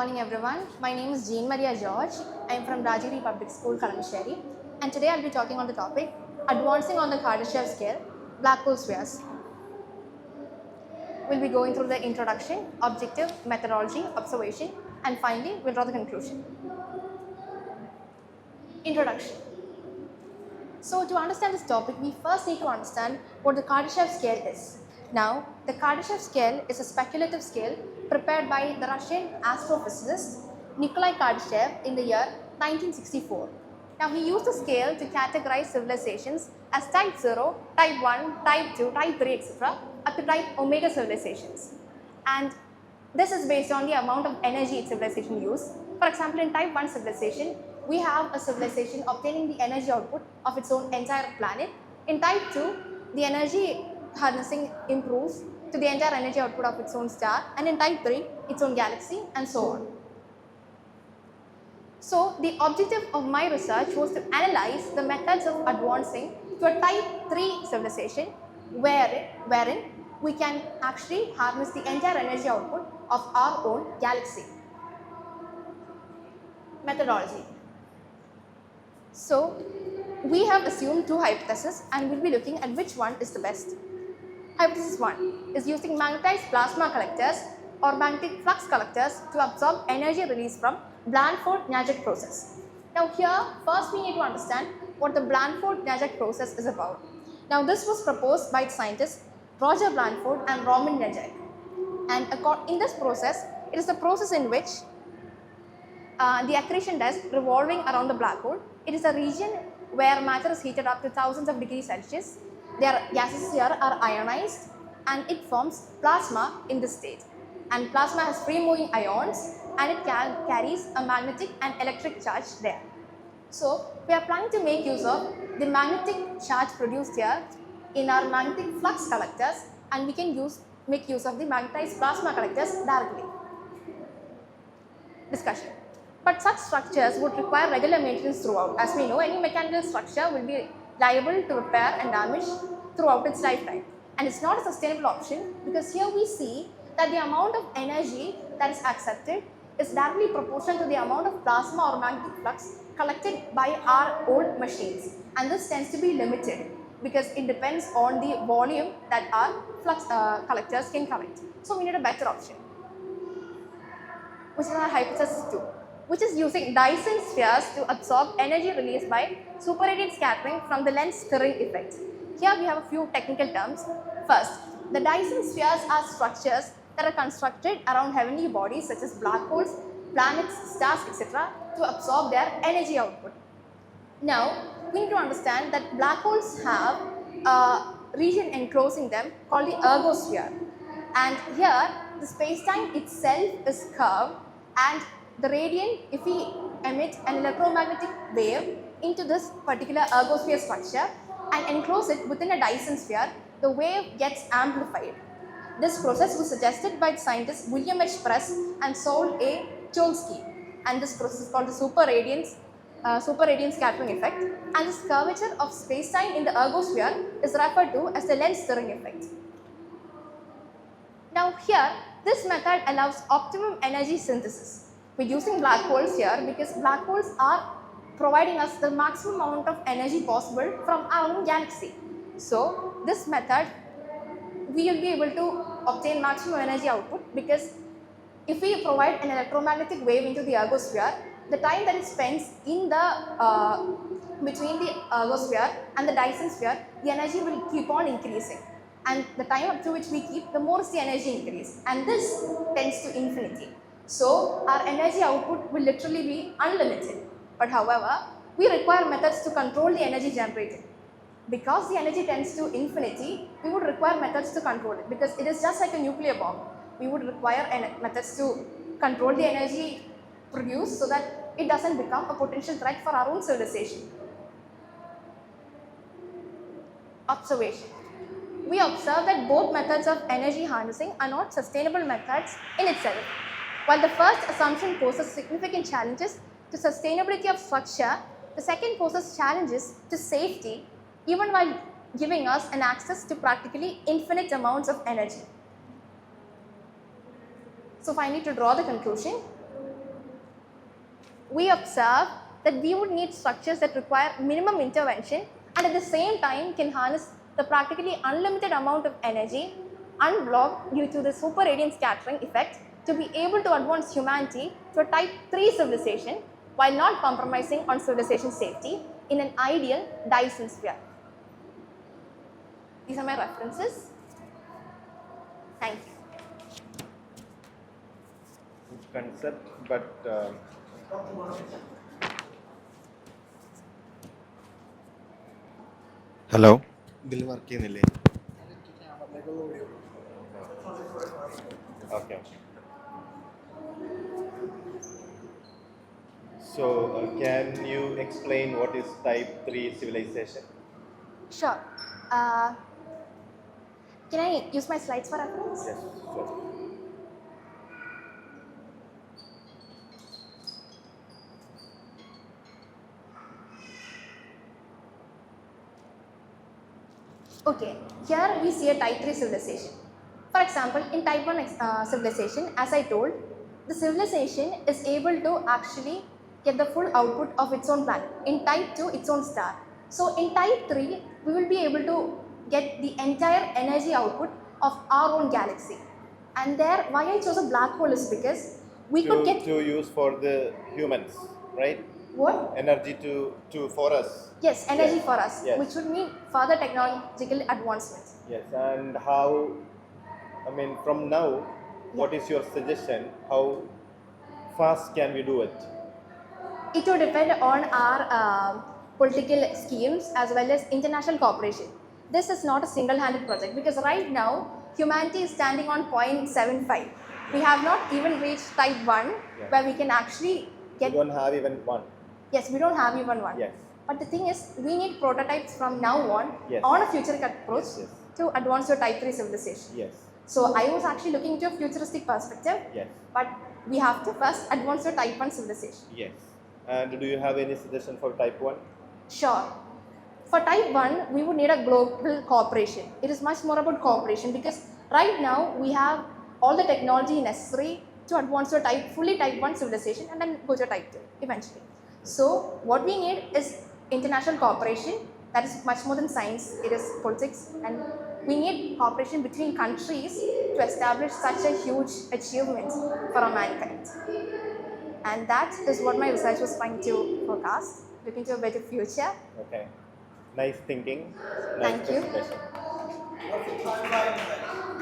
morning everyone. My name is Jeen Mariya George. I am from Rajagiri Public School, Kalamassery, and today I will be talking on the topic Advancing on the Kardashev Scale, Black Hole Spheres. We will be going through the introduction, objective, methodology, observation, and finally we will draw the conclusion. Introduction. So to understand this topic, we first need to understand what the Kardashev scale is. Now, the Kardashev scale is a speculative scale prepared by the Russian astrophysicist Nikolai Kardashev in the year 1964. Now, he used the scale to categorize civilizations as type 0, type 1, type 2, type 3, etc. up to type omega civilizations. And this is based on the amount of energy each civilization uses. For example, in type 1 civilization, we have a civilization obtaining the energy output of its own entire planet. In type 2, the energy harnessing improves to the entire energy output of its own star, and in type 3, its own galaxy, and so on. So, the objective of my research was to analyze the methods of advancing to a type 3 civilization wherein we can actually harness the entire energy output of our own galaxy. Methodology. So, we have assumed two hypotheses and we will be looking at which one is the best. Hypothesis 1 is using magnetized plasma collectors or magnetic flux collectors to absorb energy released from Blandford-Najac process. Now here, first we need to understand what the Blandford-Najac process is about. Now this was proposed by the scientists Roger Blandford and Roman Najac. And in this process, it is the process in which the accretion disk revolving around the black hole. It is a region where matter is heated up to thousands of degrees Celsius. Their gases here are ionized and it forms plasma in this state. And plasma has free moving ions and it carries a magnetic and electric charge there. So, we are planning to make use of the magnetic charge produced here in our magnetic flux collectors, and we can make use of the magnetized plasma collectors directly. Discussion. But such structures would require regular maintenance throughout. As we know, any mechanical structure will be liable to repair and damage throughout its lifetime. And it's not a sustainable option because here we see that the amount of energy that is accepted is directly proportional to the amount of plasma or magnetic flux collected by our old machines. And this tends to be limited because it depends on the volume that our flux collectors can collect. So we need a better option, which is our hypothesis 2. Which is using Dyson spheres to absorb energy released by superradiant scattering from the lens stirring effect. Here we have a few technical terms. First, the Dyson spheres are structures that are constructed around heavenly bodies such as black holes, planets, stars, etc. to absorb their energy output. Now, we need to understand that black holes have a region enclosing them called the ergosphere. And here, the space-time itself is curved, and the radiant, if we emit an electromagnetic wave into this particular ergosphere structure and enclose it within a Dyson sphere, the wave gets amplified. This process was suggested by the scientists William H. Press and Saul A. Cholsky, and this process is called the superradiant scattering effect, and this curvature of space-time in the ergosphere is referred to as the lens stirring effect. Now here, this method allows optimum energy synthesis. We're using black holes here because black holes are providing us the maximum amount of energy possible from our own galaxy. So, this method, we will be able to obtain maximum energy output because if we provide an electromagnetic wave into the ergosphere, the time that it spends in the between the ergosphere and the Dyson sphere, the energy will keep on increasing. And the time up to which we keep, the more is the energy increase. And this tends to infinity. So, our energy output will literally be unlimited. But however, we require methods to control the energy generated. Because the energy tends to infinity, we would require methods to control it because it is just like a nuclear bomb. We would require methods to control the energy produced so that it doesn't become a potential threat for our own civilization. Observation. We observe that both methods of energy harnessing are not sustainable methods in itself. While the first assumption poses significant challenges to sustainability of structure, the second poses challenges to safety even while giving us an access to practically infinite amounts of energy. So finally, to draw the conclusion, we observe that we would need structures that require minimum intervention and at the same time can harness the practically unlimited amount of energy unblocked due to the super radiant scattering effect to be able to advance humanity to a type 3 civilization while not compromising on civilization safety in an ideal Dyson sphere. These are my references. Thank you. Concept, but hello. Bill work ചെയ്യുന്നില്ലേ? Okay. So, can you explain what is type 3 civilization? Sure. Can I use my slides for reference? Yes, sure. Okay, here we see a type 3 civilization. For example, in type 1 civilization, as I told, the civilization is able to actually get the full output of its own planet. In type 2, its own star. So in type 3, we will be able to get the entire energy output of our own galaxy. And there, why I chose a black hole is because we could get... To use for the humans, right? What? Energy for us. Yes, energy Yes. for us, Yes. which would mean further technological advancements. Yes, and how, I mean, from now, what is your suggestion? How fast can we do it? It will depend on our political schemes as well as international cooperation. This is not a single-handed project because right now humanity is standing on 0.75. We have not even reached type 1 where we can actually get... We don't have even one. Yes, we don't have even one. Yes. But the thing is, we need prototypes from now on a future approach to advance your type 3 civilization. Yes. So I was actually looking into a futuristic perspective. Yes. But we have to first advance your type 1 civilization. Yes. And do you have any suggestion for type 1? Sure. For type 1, we would need a global cooperation. It is much more about cooperation because right now we have all the technology necessary to advance your fully type 1 civilization and then go to type 2 eventually. So what we need is international cooperation. That is much more than science. It is politics, and we need cooperation between countries to establish such a huge achievement for our mankind. And that is what my research was trying to forecast, looking to a better future. Okay. Nice thinking. Nice Thank you. presentation. What's the timeline?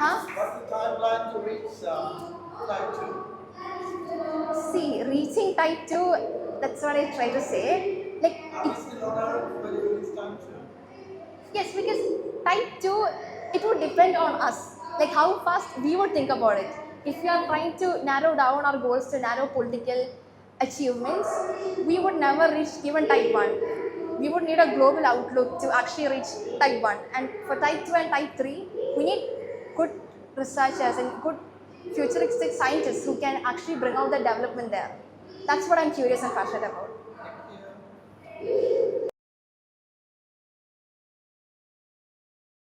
Huh? What's the timeline to reach type 2? See, reaching type 2, that's what I try to say. Like, Are we still on Earth when you reach type 2? yes, because type 2, it would depend on us. Like how fast we would think about it. If we are trying to narrow down our goals to narrow political achievements, we would never reach even type 1. We would need a global outlook to actually reach type 1. And for type 2 and type 3, we need good researchers and good futuristic scientists who can actually bring out the development there. That's what I'm curious and passionate about.